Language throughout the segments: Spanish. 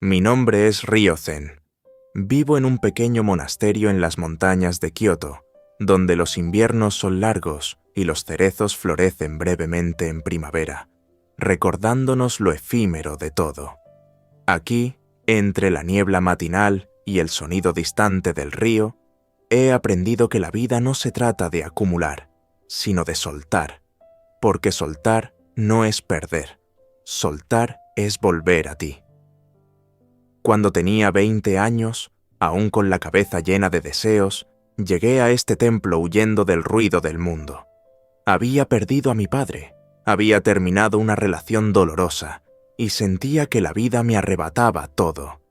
Mi nombre es Ryo-zen. Vivo en un pequeño monasterio en las montañas de Kioto, donde los inviernos son largos y los cerezos florecen brevemente en primavera, recordándonos lo efímero de todo. Aquí, entre la niebla matinal y el sonido distante del río, he aprendido que la vida no se trata de acumular, sino de soltar, porque soltar no es perder, soltar es volver a ti. Cuando tenía 20 años, aún con la cabeza llena de deseos, llegué a este templo huyendo del ruido del mundo. Había perdido a mi padre, había terminado una relación dolorosa y sentía que la vida me arrebataba todo.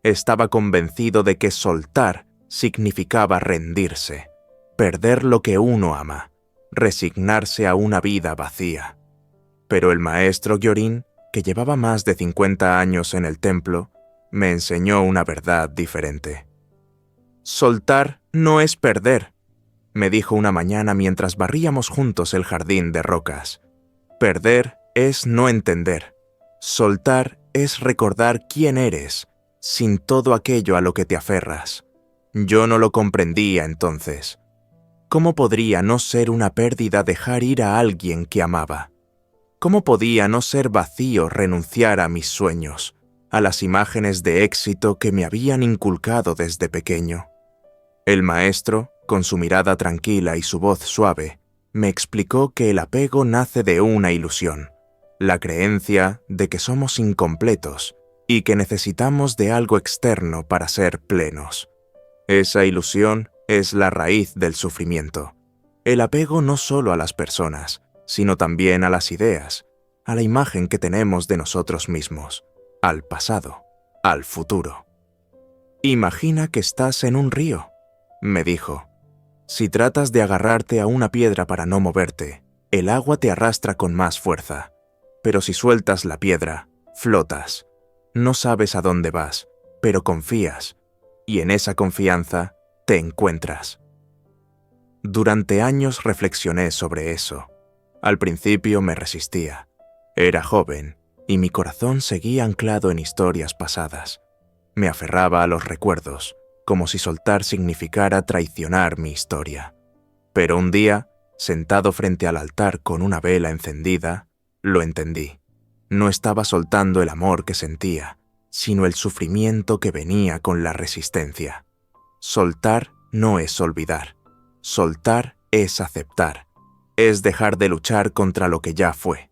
Estaba convencido de que soltar significaba rendirse, perder lo que uno ama, resignarse a una vida vacía. Pero el maestro Gyorin, que llevaba más de 50 años en el templo, me enseñó una verdad diferente. Soltar no es perder, me dijo una mañana mientras barríamos juntos el jardín de rocas. Perder es no entender. Soltar es recordar quién eres, sin todo aquello a lo que te aferras. Yo no lo comprendía entonces. ¿Cómo podría no ser una pérdida dejar ir a alguien que amaba? ¿Cómo podía no ser vacío renunciar a mis sueños, a las imágenes de éxito que me habían inculcado desde pequeño? El maestro, con su mirada tranquila y su voz suave, me explicó que el apego nace de una ilusión, la creencia de que somos incompletos y que necesitamos de algo externo para ser plenos. Esa ilusión es la raíz del sufrimiento. El apego no solo a las personas, sino también a las ideas, a la imagen que tenemos de nosotros mismos, al pasado, al futuro. Imagina que estás en un río, me dijo. Si tratas de agarrarte a una piedra para no moverte, el agua te arrastra con más fuerza. Pero si sueltas la piedra, flotas. No sabes a dónde vas, pero confías, y en esa confianza te encuentras. Durante años reflexioné sobre eso. Al principio me resistía. Era joven, y mi corazón seguía anclado en historias pasadas. Me aferraba a los recuerdos, como si soltar significara traicionar mi historia. Pero un día, sentado frente al altar con una vela encendida, lo entendí. No estaba soltando el amor que sentía, sino el sufrimiento que venía con la resistencia. Soltar no es olvidar. Soltar es aceptar. Es dejar de luchar contra lo que ya fue.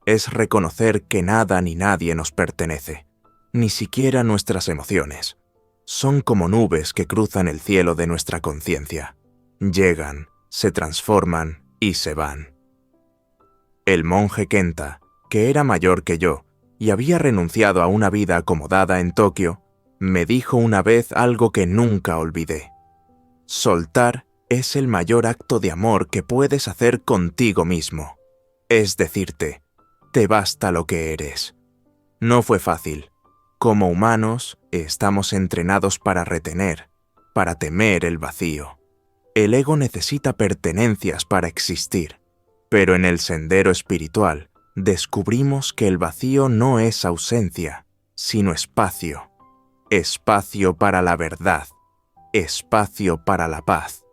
Es reconocer que nada ni nadie nos pertenece, ni siquiera nuestras emociones. Son como nubes que cruzan el cielo de nuestra conciencia. Llegan, se transforman y se van. El monje Kenta, que era mayor que yo y había renunciado a una vida acomodada en Tokio, me dijo una vez algo que nunca olvidé. Soltar es el mayor acto de amor que puedes hacer contigo mismo. Es decirte, te basta lo que eres. No fue fácil. Como humanos, estamos entrenados para retener, para temer el vacío. El ego necesita pertenencias para existir, pero en el sendero espiritual descubrimos que el vacío no es ausencia, sino espacio. Espacio para la verdad, espacio para la paz.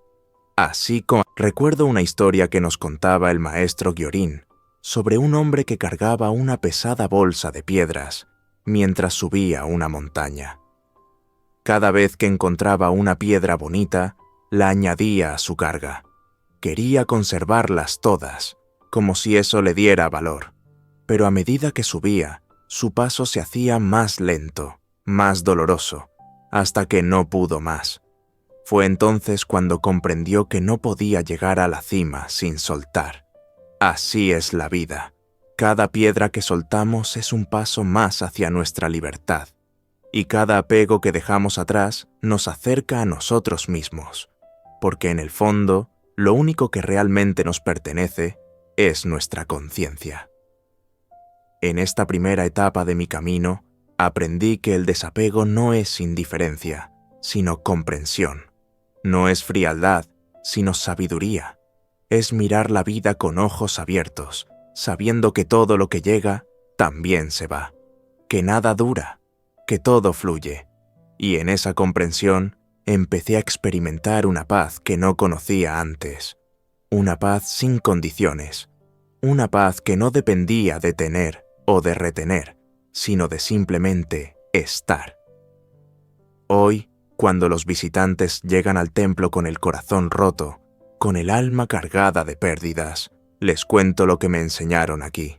Así como recuerdo una historia que nos contaba el maestro Gyorin sobre un hombre que cargaba una pesada bolsa de piedras mientras subía una montaña. Cada vez que encontraba una piedra bonita, la añadía a su carga. Quería conservarlas todas, como si eso le diera valor. Pero a medida que subía, su paso se hacía más lento, más doloroso, hasta que no pudo más. Fue entonces cuando comprendió que no podía llegar a la cima sin soltar. Así es la vida. Cada piedra que soltamos es un paso más hacia nuestra libertad, y cada apego que dejamos atrás nos acerca a nosotros mismos, porque en el fondo, lo único que realmente nos pertenece es nuestra conciencia. En esta primera etapa de mi camino, aprendí que el desapego no es indiferencia, sino comprensión. No es frialdad, sino sabiduría. Es mirar la vida con ojos abiertos, sabiendo que todo lo que llega también se va, que nada dura, que todo fluye, y en esa comprensión empecé a experimentar una paz que no conocía antes, una paz sin condiciones, una paz que no dependía de tener o de retener, sino de simplemente estar. Hoy, cuando los visitantes llegan al templo con el corazón roto, con el alma cargada de pérdidas, les cuento lo que me enseñaron aquí.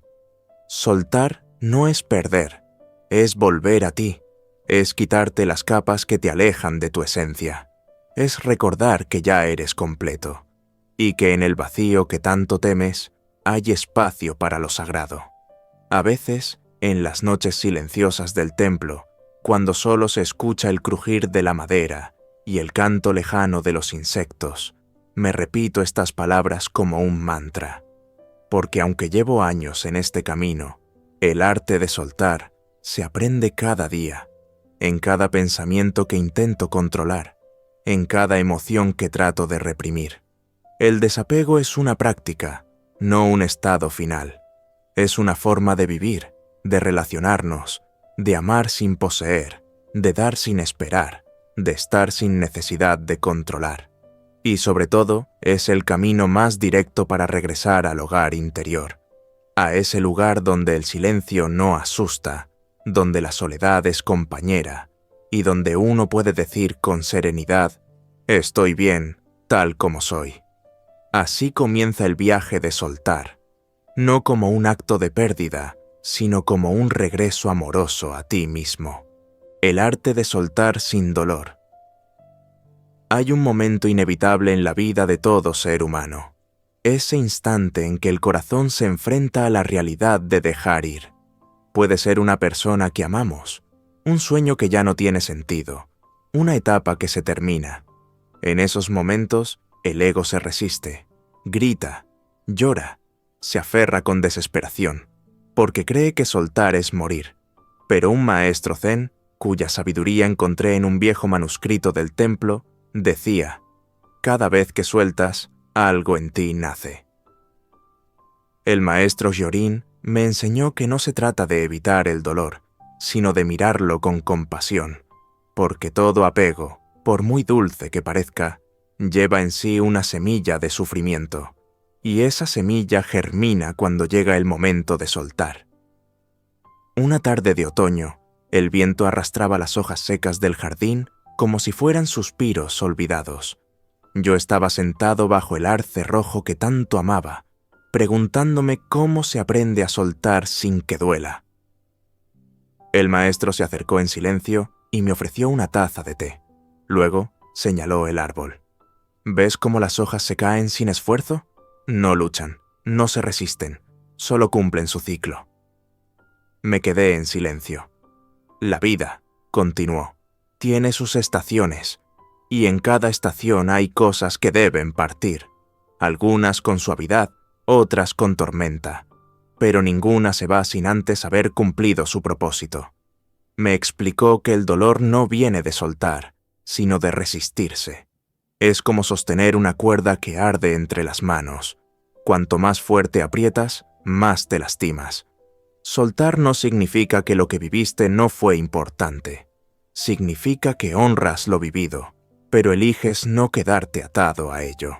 Soltar no es perder, es volver a ti, es quitarte las capas que te alejan de tu esencia, es recordar que ya eres completo, y que en el vacío que tanto temes hay espacio para lo sagrado. A veces, en las noches silenciosas del templo, cuando solo se escucha el crujir de la madera y el canto lejano de los insectos, me repito estas palabras como un mantra, porque aunque llevo años en este camino, el arte de soltar se aprende cada día, en cada pensamiento que intento controlar, en cada emoción que trato de reprimir. El desapego es una práctica, no un estado final. Es una forma de vivir, de relacionarnos, de amar sin poseer, de dar sin esperar, de estar sin necesidad de controlar. Y sobre todo, es el camino más directo para regresar al hogar interior, a ese lugar donde el silencio no asusta, donde la soledad es compañera, y donde uno puede decir con serenidad, estoy bien, tal como soy. Así comienza el viaje de soltar, no como un acto de pérdida, sino como un regreso amoroso a ti mismo. El arte de soltar sin dolor. Hay un momento inevitable en la vida de todo ser humano, ese instante en que el corazón se enfrenta a la realidad de dejar ir. Puede ser una persona que amamos, un sueño que ya no tiene sentido, una etapa que se termina. En esos momentos, el ego se resiste, grita, llora, se aferra con desesperación, porque cree que soltar es morir. Pero un maestro zen, cuya sabiduría encontré en un viejo manuscrito del templo, decía, cada vez que sueltas, algo en ti nace. El maestro Gyorin me enseñó que no se trata de evitar el dolor, sino de mirarlo con compasión, porque todo apego, por muy dulce que parezca, lleva en sí una semilla de sufrimiento, y esa semilla germina cuando llega el momento de soltar. Una tarde de otoño, el viento arrastraba las hojas secas del jardín como si fueran suspiros olvidados. Yo estaba sentado bajo el arce rojo que tanto amaba, preguntándome cómo se aprende a soltar sin que duela. El maestro se acercó en silencio y me ofreció una taza de té. Luego señaló el árbol. ¿Ves cómo las hojas se caen sin esfuerzo? No luchan, no se resisten, solo cumplen su ciclo. Me quedé en silencio. La vida, continuó, tiene sus estaciones, y en cada estación hay cosas que deben partir, algunas con suavidad, otras con tormenta, pero ninguna se va sin antes haber cumplido su propósito. Me explicó que el dolor no viene de soltar, sino de resistirse. Es como sostener una cuerda que arde entre las manos. Cuanto más fuerte aprietas, más te lastimas. Soltar no significa que lo que viviste no fue importante. Significa que honras lo vivido, pero eliges no quedarte atado a ello.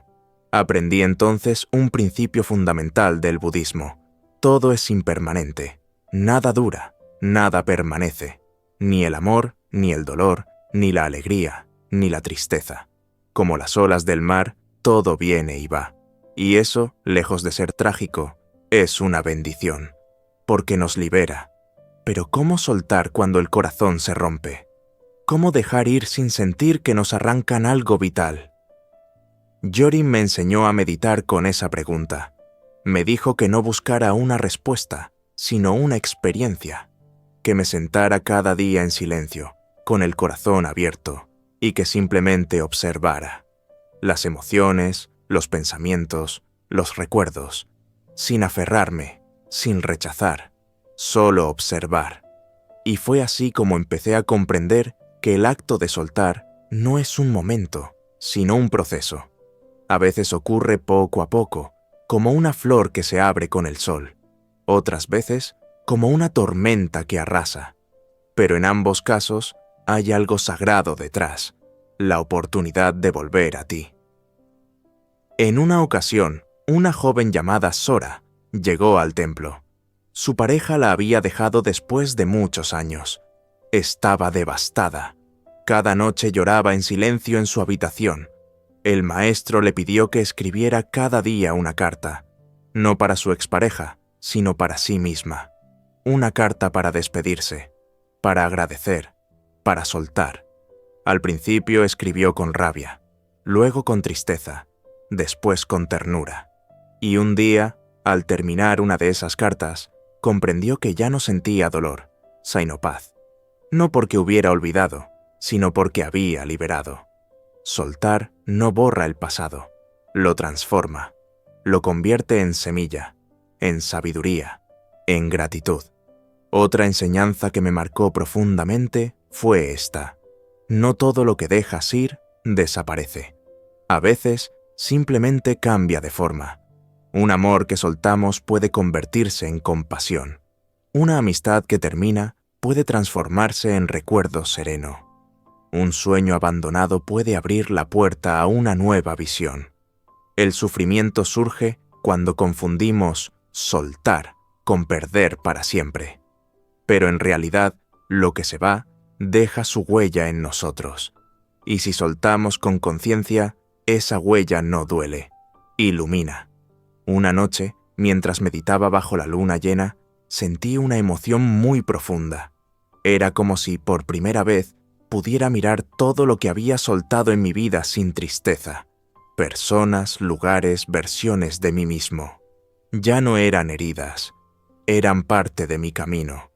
Aprendí entonces un principio fundamental del budismo. Todo es impermanente. Nada dura, nada permanece. Ni el amor, ni el dolor, ni la alegría, ni la tristeza. Como las olas del mar, todo viene y va. Y eso, lejos de ser trágico, es una bendición, porque nos libera. Pero ¿cómo soltar cuando el corazón se rompe? ¿Cómo dejar ir sin sentir que nos arrancan algo vital? Gyorin me enseñó a meditar con esa pregunta. Me dijo que no buscara una respuesta, sino una experiencia, que me sentara cada día en silencio, con el corazón abierto, y que simplemente observara las emociones, los pensamientos, los recuerdos, sin aferrarme, sin rechazar, solo observar. Y fue así como empecé a comprender que el acto de soltar no es un momento, sino un proceso. A veces ocurre poco a poco, como una flor que se abre con el sol. Otras veces, como una tormenta que arrasa. pero en ambos casos hay algo sagrado detrás, la oportunidad de volver a ti. En una ocasión, una joven llamada Sora llegó al templo. Su pareja la había dejado después de muchos años. Estaba devastada. Cada noche lloraba en silencio en su habitación. El maestro le pidió que escribiera cada día una carta, no para su expareja, sino para sí misma. Una carta para despedirse, para agradecer, para soltar. Al principio escribió con rabia, luego con tristeza, después con ternura. Y un día, al terminar una de esas cartas, comprendió que ya no sentía dolor, sino paz. No porque hubiera olvidado, sino porque había liberado. Soltar no borra el pasado, lo transforma, lo convierte en semilla, en sabiduría, en gratitud. Otra enseñanza que me marcó profundamente fue esta: no todo lo que dejas ir desaparece. A veces simplemente cambia de forma. Un amor que soltamos puede convertirse en compasión. Una amistad que termina puede transformarse en recuerdo sereno. Un sueño abandonado puede abrir la puerta a una nueva visión. El sufrimiento surge cuando confundimos soltar con perder para siempre. Pero en realidad, lo que se va deja su huella en nosotros. Y si soltamos con conciencia, esa huella no duele, ilumina. Una noche, mientras meditaba bajo la luna llena, sentí una emoción muy profunda. Era como si por primera vez pudiera mirar todo lo que había soltado en mi vida sin tristeza. Personas, lugares, versiones de mí mismo. Ya no eran heridas, eran parte de mi camino.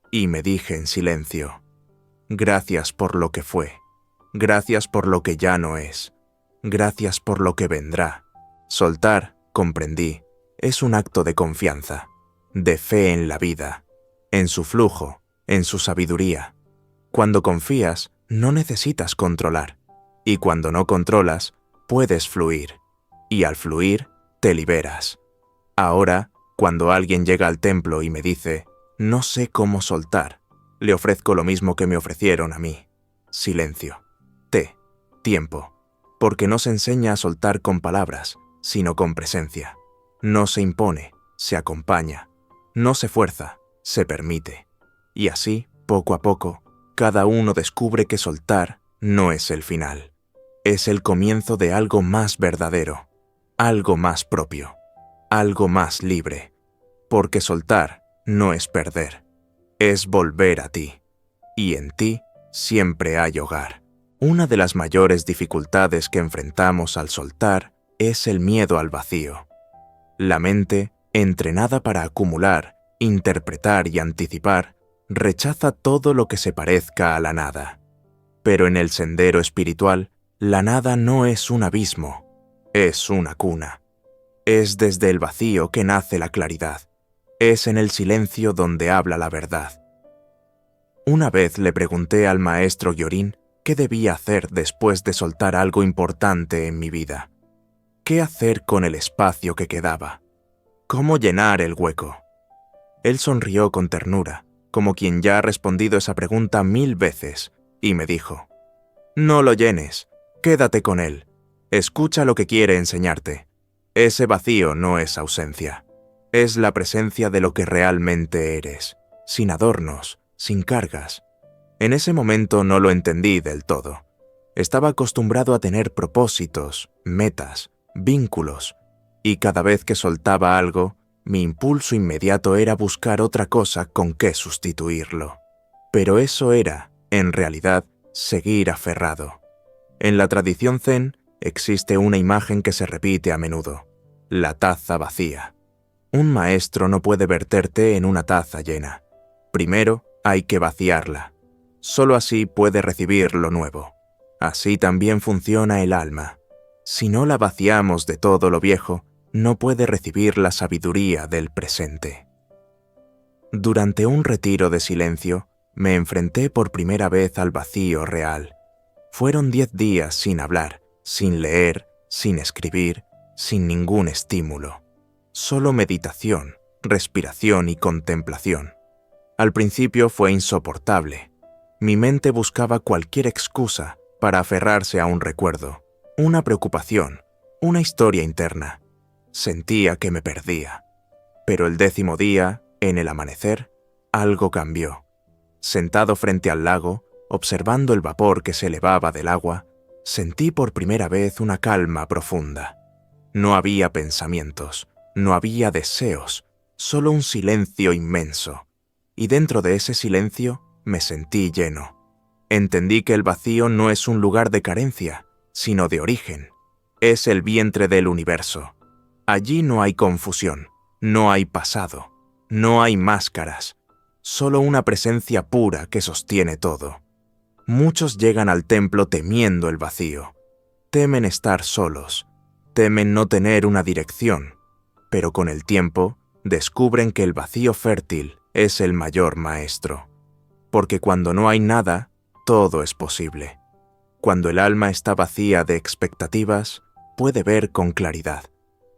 Y me dije en silencio: gracias por lo que fue, gracias por lo que ya no es, gracias por lo que vendrá. Soltar, comprendí, es un acto de confianza, de fe en la vida, en su flujo, en su sabiduría. Cuando confías, no necesitas controlar, y cuando no controlas, puedes fluir, y al fluir, te liberas. Ahora, cuando alguien llega al templo y me dice: no sé cómo soltar, le ofrezco lo mismo que me ofrecieron a mí: silencio, tiempo, porque no se enseña a soltar con palabras, sino con presencia. No se impone, se acompaña. No se fuerza, se permite. Y así, poco a poco, cada uno descubre que soltar no es el final. Es el comienzo de algo más verdadero, algo más propio, algo más libre. Porque soltar no es perder, es volver a ti. Y en ti siempre hay hogar. Una de las mayores dificultades que enfrentamos al soltar es el miedo al vacío. La mente, entrenada para acumular, interpretar y anticipar, rechaza todo lo que se parezca a la nada. Pero en el sendero espiritual, la nada no es un abismo, es una cuna. Es desde el vacío que nace la claridad. Es en el silencio donde habla la verdad. Una vez le pregunté al maestro Gyorin qué debía hacer después de soltar algo importante en mi vida. ¿Qué hacer con el espacio que quedaba? ¿Cómo llenar el hueco? Él sonrió con ternura, como quien ya ha respondido esa pregunta 1000 veces, y me dijo: no lo llenes, quédate con él. Escucha lo que quiere enseñarte. Ese vacío no es ausencia. Es la presencia de lo que realmente eres, sin adornos, sin cargas. En ese momento no lo entendí del todo. Estaba acostumbrado a tener propósitos, metas, vínculos, y cada vez que soltaba algo, mi impulso inmediato era buscar otra cosa con que sustituirlo. Pero eso era, en realidad, seguir aferrado. En la tradición zen existe una imagen que se repite a menudo: la taza vacía. Un maestro no puede verter té en una taza llena. Primero hay que vaciarla. Solo así puede recibir lo nuevo. Así también funciona el alma. Si no la vaciamos de todo lo viejo, no puede recibir la sabiduría del presente. Durante un retiro de silencio, me enfrenté por primera vez al vacío real. Fueron 10 días sin hablar, sin leer, sin escribir, sin ningún estímulo. Solo meditación, respiración y contemplación. Al principio fue insoportable. Mi mente buscaba cualquier excusa para aferrarse a un recuerdo, una preocupación, una historia interna. Sentía que me perdía. Pero el 10º día, en el amanecer, algo cambió. Sentado frente al lago, observando el vapor que se elevaba del agua, sentí por primera vez una calma profunda. No había pensamientos, no había deseos, solo un silencio inmenso. Y dentro de ese silencio me sentí lleno. Entendí que el vacío no es un lugar de carencia, sino de origen. Es el vientre del universo. Allí no hay confusión, no hay pasado, no hay máscaras, solo una presencia pura que sostiene todo. Muchos llegan al templo temiendo el vacío. Temen estar solos, temen no tener una dirección, pero con el tiempo descubren que el vacío fértil es el mayor maestro. Porque cuando no hay nada, todo es posible. Cuando el alma está vacía de expectativas, puede ver con claridad.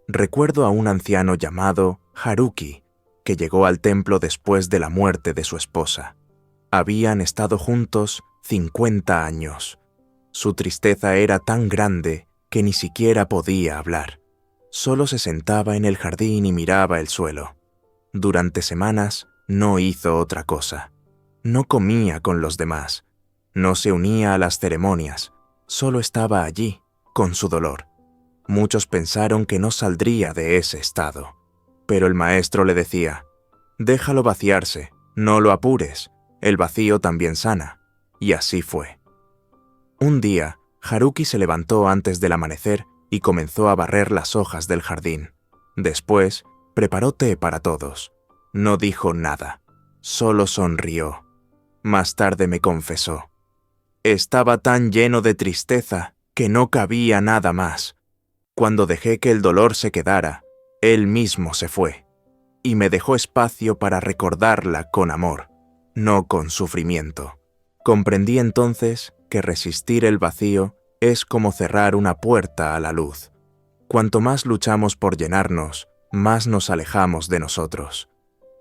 Recuerdo a un anciano llamado Haruki, que llegó al templo después de la muerte de su esposa. Habían estado juntos 50 años. Su tristeza era tan grande que ni siquiera podía hablar. Solo se sentaba en el jardín y miraba el suelo. Durante semanas no hizo otra cosa. No comía con los demás. No se unía a las ceremonias. Solo estaba allí, con su dolor. Muchos pensaron que no saldría de ese estado. Pero el maestro le decía: «Déjalo vaciarse, no lo apures. El vacío también sana». Y así fue. Un día, Haruki se levantó antes del amanecer y comenzó a barrer las hojas del jardín. Después, preparó té para todos. No dijo nada, solo sonrió. Más tarde me confesó: «Estaba tan lleno de tristeza que no cabía nada más. Cuando dejé que el dolor se quedara, él mismo se fue, y me dejó espacio para recordarla con amor, no con sufrimiento». Comprendí entonces que resistir el vacío es como cerrar una puerta a la luz. Cuanto más luchamos por llenarnos, más nos alejamos de nosotros.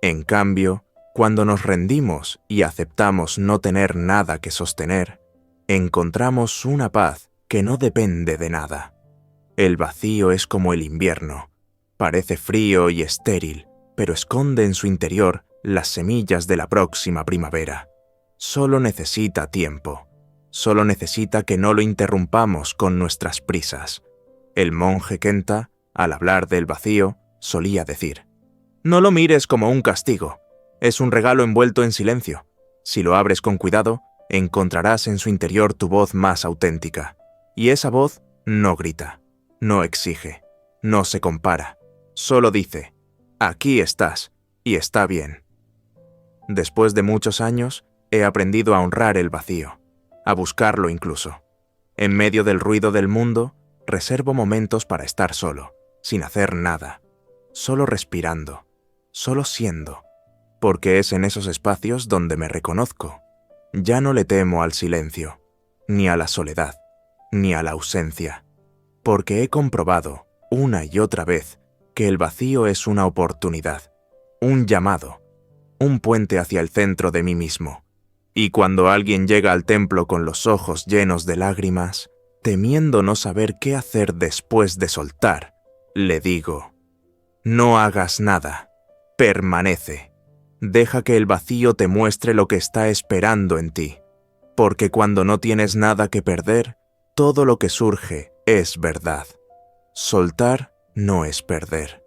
En cambio, cuando nos rendimos y aceptamos no tener nada que sostener, encontramos una paz que no depende de nada. El vacío es como el invierno. Parece frío y estéril, pero esconde en su interior las semillas de la próxima primavera. Solo necesita tiempo. Solo necesita que no lo interrumpamos con nuestras prisas. El monje Kenta, al hablar del vacío, solía decir: «No lo mires como un castigo. Es un regalo envuelto en silencio. Si lo abres con cuidado, encontrarás en su interior tu voz más auténtica. Y esa voz no grita, no exige, no se compara. Solo dice: aquí estás, y está bien». Después de muchos años, he aprendido a honrar el vacío, a buscarlo incluso. En medio del ruido del mundo, reservo momentos para estar solo, sin hacer nada, solo respirando, solo siendo, porque es en esos espacios donde me reconozco. Ya no le temo al silencio, ni a la soledad, ni a la ausencia, porque he comprobado, una y otra vez, que el vacío es una oportunidad, un llamado, un puente hacia el centro de mí mismo. Y cuando alguien llega al templo con los ojos llenos de lágrimas, temiendo no saber qué hacer después de soltar, le digo: no hagas nada, permanece. Deja que el vacío te muestre lo que está esperando en ti, porque cuando no tienes nada que perder, todo lo que surge es verdad. Soltar no es perder,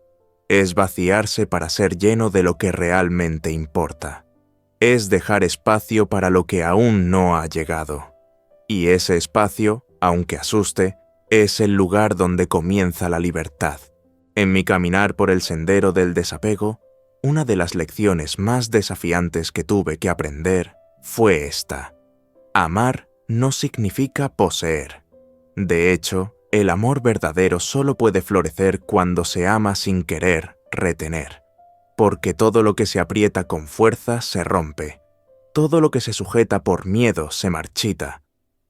es vaciarse para ser lleno de lo que realmente importa. Es dejar espacio para lo que aún no ha llegado. Y ese espacio, aunque asuste, es el lugar donde comienza la libertad. En mi caminar por el sendero del desapego, una de las lecciones más desafiantes que tuve que aprender fue esta: amar no significa poseer. De hecho, el amor verdadero solo puede florecer cuando se ama sin querer retener. Porque todo lo que se aprieta con fuerza se rompe, todo lo que se sujeta por miedo se marchita,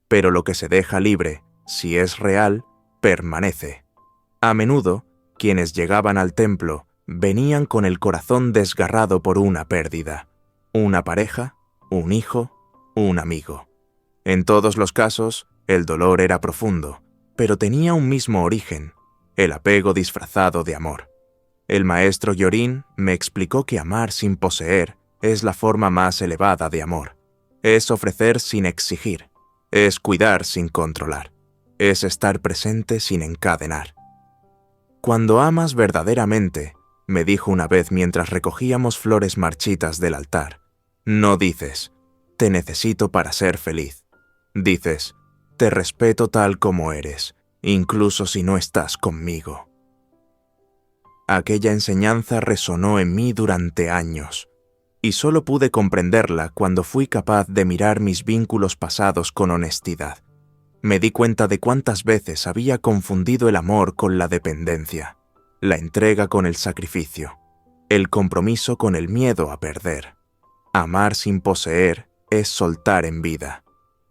pero lo que se deja libre, si es real, permanece. A menudo, quienes llegaban al templo venían con el corazón desgarrado por una pérdida. una pareja, un hijo, un amigo. En todos los casos, el dolor era profundo, pero tenía un mismo origen, el apego disfrazado de amor. El maestro Yorin me explicó que amar sin poseer es la forma más elevada de amor. Es ofrecer sin exigir, es cuidar sin controlar, es estar presente sin encadenar. Cuando amas verdaderamente, me dijo una vez mientras recogíamos flores marchitas del altar, no dices, te necesito para ser feliz. Dices, te respeto tal como eres, incluso si no estás conmigo. Aquella enseñanza resonó en mí durante años, y solo pude comprenderla cuando fui capaz de mirar mis vínculos pasados con honestidad. Me di cuenta de cuántas veces había confundido el amor con la dependencia, la entrega con el sacrificio, el compromiso con el miedo a perder. Amar sin poseer es soltar en vida.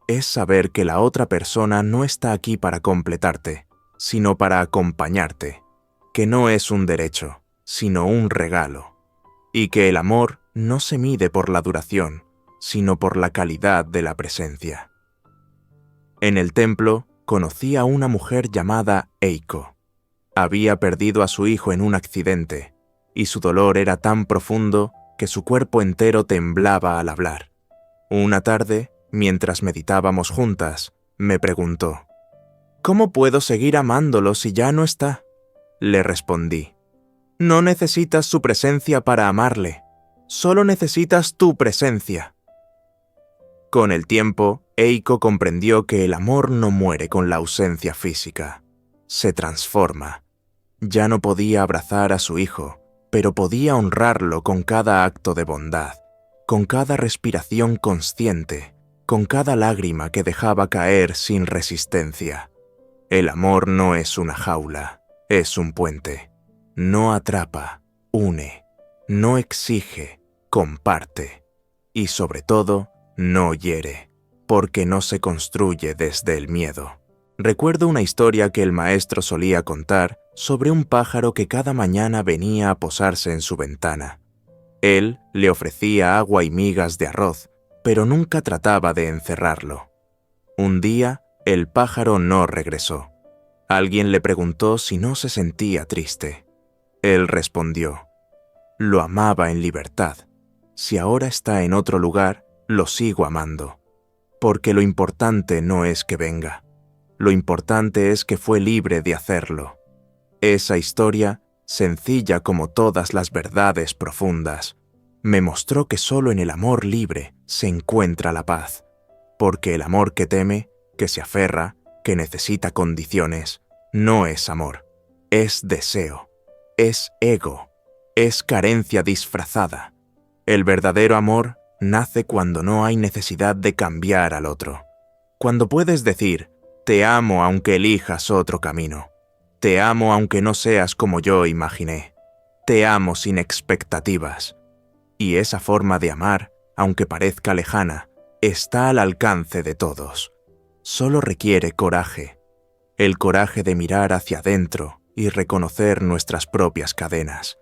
Es saber que la otra persona no está aquí para completarte, sino para acompañarte, que no es un derecho, sino un regalo, y que el amor no se mide por la duración, sino por la calidad de la presencia. En el templo conocí a una mujer llamada Eiko. Había perdido a su hijo en un accidente, y su dolor era tan profundo que su cuerpo entero temblaba al hablar. Una tarde, mientras meditábamos juntas, me preguntó, ¿cómo puedo seguir amándolo si ya no está? Le respondí, no necesitas su presencia para amarle, solo necesitas tu presencia. Con el tiempo, Eiko comprendió que el amor no muere con la ausencia física, se transforma. Ya no podía abrazar a su hijo, pero podía honrarlo con cada acto de bondad, con cada respiración consciente, con cada lágrima que dejaba caer sin resistencia. El amor no es una jaula, es un puente. No atrapa, une, no exige, comparte. Y sobre todo, no hiere, porque no se construye desde el miedo. Recuerdo una historia que el maestro solía contar sobre un pájaro que cada mañana venía a posarse en su ventana. Él le ofrecía agua y migas de arroz, pero nunca trataba de encerrarlo. Un día, el pájaro no regresó. Alguien le preguntó si no se sentía triste. Él respondió, lo amaba en libertad. Si ahora está en otro lugar, lo sigo amando. Porque lo importante no es que venga. Lo importante es que fue libre de hacerlo. Esa historia, sencilla como todas las verdades profundas, me mostró que solo en el amor libre se encuentra la paz. Porque el amor que teme, que se aferra, que necesita condiciones, no es amor, es deseo, es ego, es carencia disfrazada. El verdadero amor nace cuando no hay necesidad de cambiar al otro. Cuando puedes decir, te amo aunque elijas otro camino. Te amo aunque no seas como yo imaginé. Te amo sin expectativas. Y esa forma de amar, aunque parezca lejana, está al alcance de todos. Solo requiere coraje. El coraje de mirar hacia adentro y reconocer nuestras propias cadenas.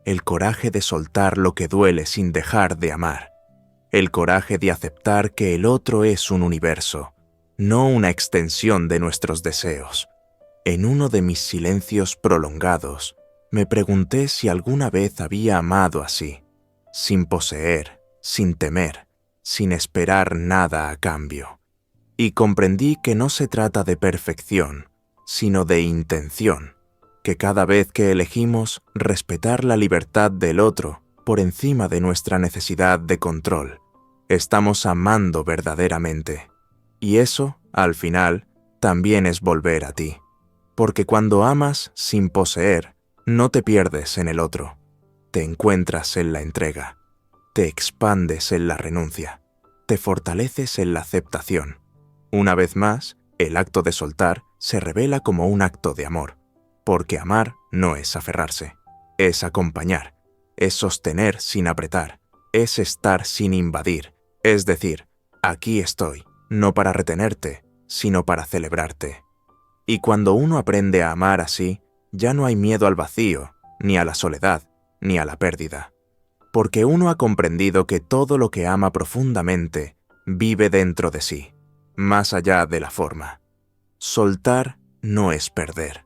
El coraje de soltar lo que duele sin dejar de amar. El coraje de aceptar que el otro es un universo, no una extensión de nuestros deseos. En uno de mis silencios prolongados, me pregunté si alguna vez había amado así, sin poseer, sin temer, sin esperar nada a cambio. Y comprendí que no se trata de perfección, sino de intención, que cada vez que elegimos respetar la libertad del otro por encima de nuestra necesidad de control, estamos amando verdaderamente. Y eso, al final, también es volver a ti. Porque cuando amas sin poseer, no te pierdes en el otro. Te encuentras en la entrega. Te expandes en la renuncia. Te fortaleces en la aceptación. Una vez más, el acto de soltar se revela como un acto de amor. Porque amar no es aferrarse, es acompañar, es sostener sin apretar, es estar sin invadir. Es decir, aquí estoy, no para retenerte, sino para celebrarte. Y cuando uno aprende a amar así, ya no hay miedo al vacío, ni a la soledad, ni a la pérdida. porque uno ha comprendido que todo lo que ama profundamente vive dentro de sí, más allá de la forma. Soltar no es perder,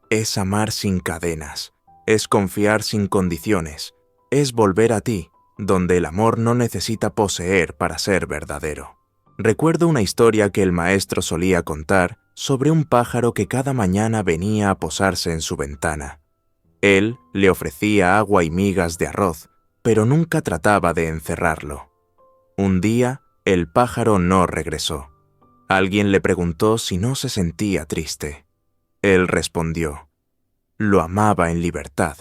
es amar sin cadenas, es confiar sin condiciones, es volver a ti, donde el amor no necesita poseer para ser verdadero. Recuerdo una historia que el maestro solía contar sobre un pájaro que cada mañana venía a posarse en su ventana. Él le ofrecía agua y migas de arroz, pero nunca trataba de encerrarlo. Un día, el pájaro no regresó. Alguien le preguntó si no se sentía triste. Él respondió: lo amaba en libertad.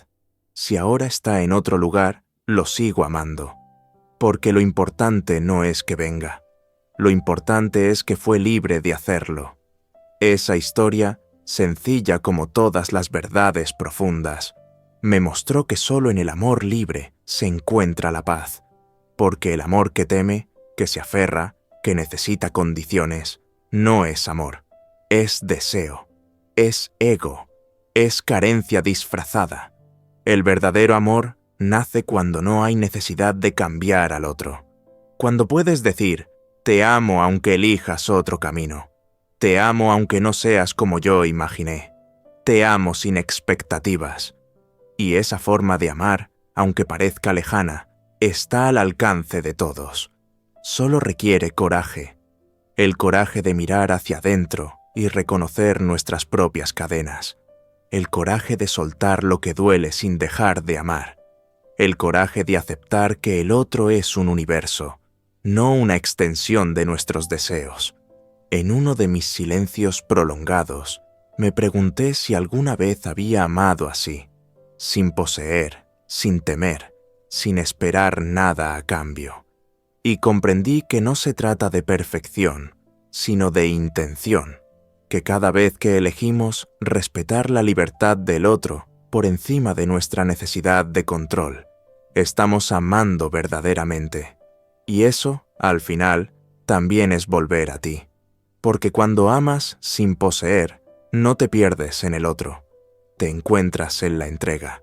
Si ahora está en otro lugar, lo sigo amando. Porque lo importante no es que venga. Lo importante es que fue libre de hacerlo. Esa historia, sencilla como todas las verdades profundas, me mostró que solo en el amor libre se encuentra la paz. Porque el amor que teme, que se aferra, que necesita condiciones, no es amor, es deseo, es ego, es carencia disfrazada. El verdadero amor nace cuando no hay necesidad de cambiar al otro. Cuando puedes decir: te amo aunque elijas otro camino. Te amo aunque no seas como yo imaginé. Te amo sin expectativas. Y esa forma de amar, aunque parezca lejana, está al alcance de todos. Solo requiere coraje. El coraje de mirar hacia adentro y reconocer nuestras propias cadenas. El coraje de soltar lo que duele sin dejar de amar. El coraje de aceptar que el otro es un universo, no una extensión de nuestros deseos. En uno de mis silencios prolongados, me pregunté si alguna vez había amado así, sin poseer, sin temer, sin esperar nada a cambio. Y comprendí que no se trata de perfección, sino de intención, que cada vez que elegimos respetar la libertad del otro por encima de nuestra necesidad de control, estamos amando verdaderamente. Y eso, al final, también es volver a ti. Porque cuando amas sin poseer, no te pierdes en el otro. Te encuentras en la entrega.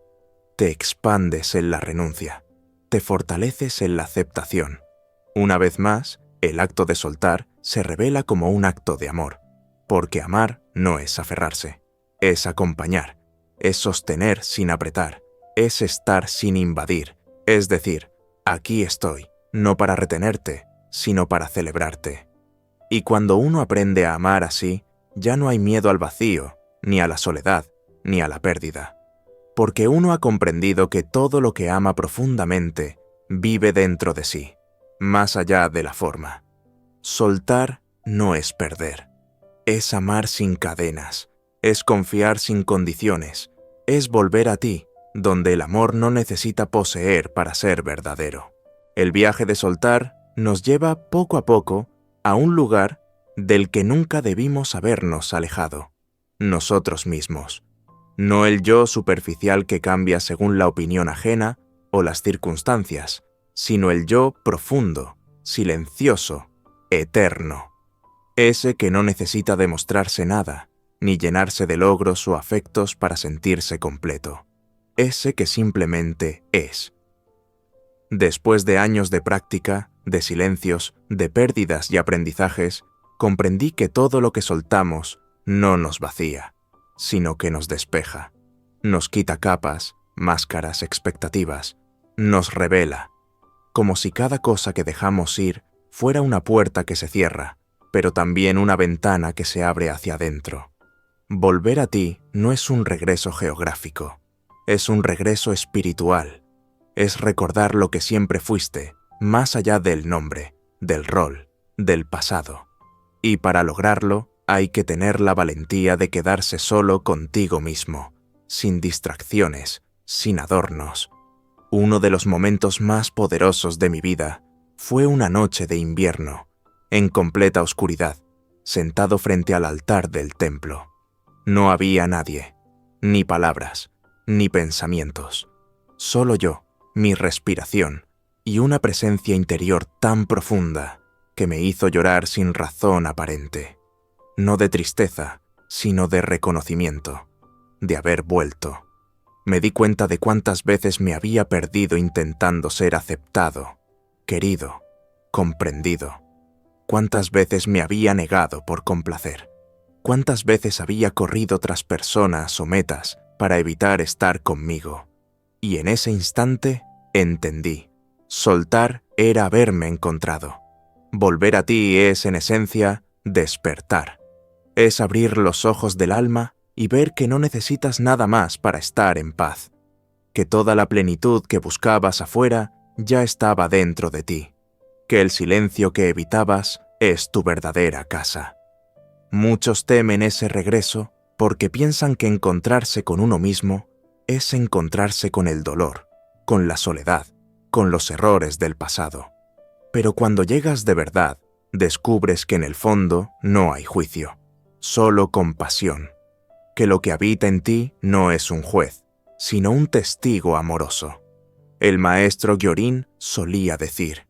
Te expandes en la renuncia. Te fortaleces en la aceptación. Una vez más, el acto de soltar se revela como un acto de amor. Porque amar no es aferrarse, es acompañar, es sostener sin apretar, es estar sin invadir. Es decir, aquí estoy, no para retenerte, sino para celebrarte. Y cuando uno aprende a amar así, ya no hay miedo al vacío, ni a la soledad, ni a la pérdida. Porque uno ha comprendido que todo lo que ama profundamente vive dentro de sí, más allá de la forma. Soltar no es perder, es amar sin cadenas, es confiar sin condiciones, es volver a ti, donde el amor no necesita poseer para ser verdadero. El viaje de soltar nos lleva poco a poco a un lugar del que nunca debimos habernos alejado, nosotros mismos. No el yo superficial que cambia según la opinión ajena o las circunstancias, sino el yo profundo, silencioso, eterno. Ese que no necesita demostrarse nada, ni llenarse de logros o afectos para sentirse completo. Ese que simplemente es. Después de años de práctica, de silencios, de pérdidas y aprendizajes, comprendí que todo lo que soltamos no nos vacía, sino que nos despeja, nos quita capas, máscaras, expectativas, nos revela, como si cada cosa que dejamos ir fuera una puerta que se cierra, pero también una ventana que se abre hacia adentro. Volver a ti no es un regreso geográfico, es un regreso espiritual, es recordar lo que siempre fuiste, más allá del nombre, del rol, del pasado. Y para lograrlo, hay que tener la valentía de quedarse solo contigo mismo, sin distracciones, sin adornos. Uno de los momentos más poderosos de mi vida fue una noche de invierno, en completa oscuridad, sentado frente al altar del templo. No había nadie, ni palabras, ni pensamientos. Solo yo, mi respiración, y una presencia interior tan profunda que me hizo llorar sin razón aparente. No de tristeza, sino de reconocimiento, de haber vuelto. Me di cuenta de cuántas veces me había perdido intentando ser aceptado, querido, comprendido. Cuántas veces me había negado por complacer. Cuántas veces había corrido tras personas o metas para evitar estar conmigo. Y en ese instante entendí. Soltar era haberme encontrado. Volver a ti es, en esencia, despertar. Es abrir los ojos del alma y ver que no necesitas nada más para estar en paz. Que toda la plenitud que buscabas afuera ya estaba dentro de ti. Que el silencio que evitabas es tu verdadera casa. Muchos temen ese regreso porque piensan que encontrarse con uno mismo es encontrarse con el dolor, con la soledad, con los errores del pasado. Pero cuando llegas de verdad, descubres que en el fondo no hay juicio, solo compasión, que lo que habita en ti no es un juez, sino un testigo amoroso. El maestro Gyorin solía decir: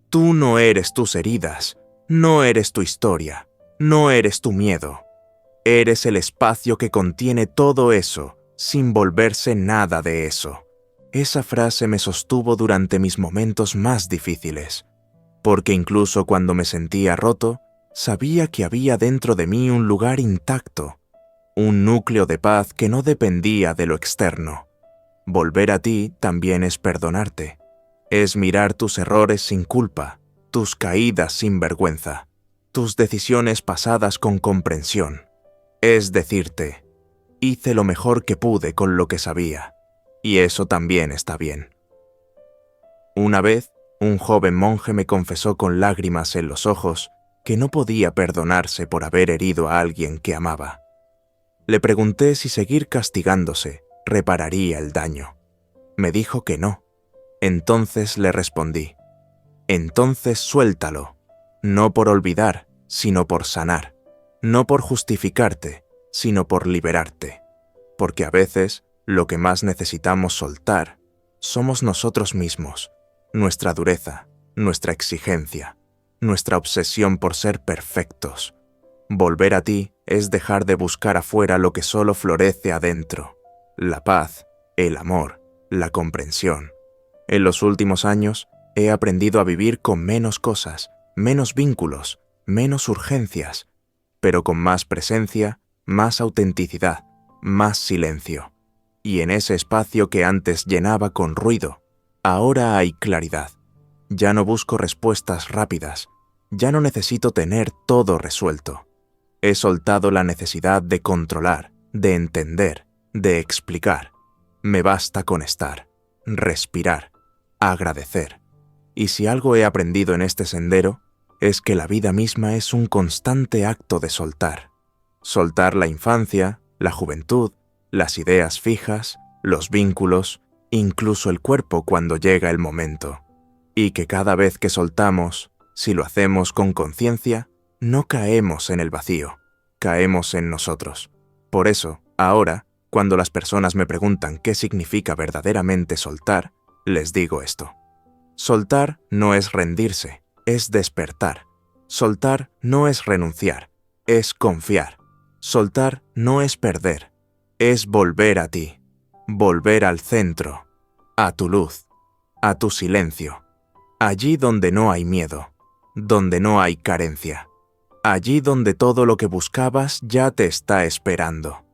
tú no eres tus heridas, no eres tu historia, no eres tu miedo. Eres el espacio que contiene todo eso, sin volverse nada de eso. Esa frase me sostuvo durante mis momentos más difíciles, porque incluso cuando me sentía roto, sabía que había dentro de mí un lugar intacto, un núcleo de paz que no dependía de lo externo. Volver a ti también es perdonarte, es mirar tus errores sin culpa, tus caídas sin vergüenza, tus decisiones pasadas con comprensión. Es decirte: hice lo mejor que pude con lo que sabía, y eso también está bien. Una vez, un joven monje me confesó con lágrimas en los ojos que no podía perdonarse por haber herido a alguien que amaba. Le pregunté si seguir castigándose repararía el daño. Me dijo que no. Entonces le respondí: entonces suéltalo, no por olvidar, sino por sanar, no por justificarte, sino por liberarte, porque a veces lo que más necesitamos soltar somos nosotros mismos, nuestra dureza, nuestra exigencia, nuestra obsesión por ser perfectos. Volver a ti es dejar de buscar afuera lo que solo florece adentro: la paz, el amor, la comprensión. En los últimos años he aprendido a vivir con menos cosas, menos vínculos, menos urgencias, pero con más presencia, más autenticidad, más silencio. Y en ese espacio que antes llenaba con ruido, ahora hay claridad. Ya no busco respuestas rápidas, ya no necesito tener todo resuelto. He soltado la necesidad de controlar, de entender, de explicar. Me basta con estar, respirar, agradecer. Y si algo he aprendido en este sendero, es que la vida misma es un constante acto de soltar. Soltar la infancia, la juventud, las ideas fijas, los vínculos, incluso el cuerpo cuando llega el momento. Y que cada vez que soltamos, si lo hacemos con conciencia, no caemos en el vacío, caemos en nosotros. Por eso, ahora, cuando las personas me preguntan qué significa verdaderamente soltar, les digo esto: soltar no es rendirse, es despertar. Soltar no es renunciar, es confiar. Soltar no es perder, es volver a ti, volver al centro, a tu luz, a tu silencio, allí donde no hay miedo, donde no hay carencia, allí donde todo lo que buscabas ya te está esperando.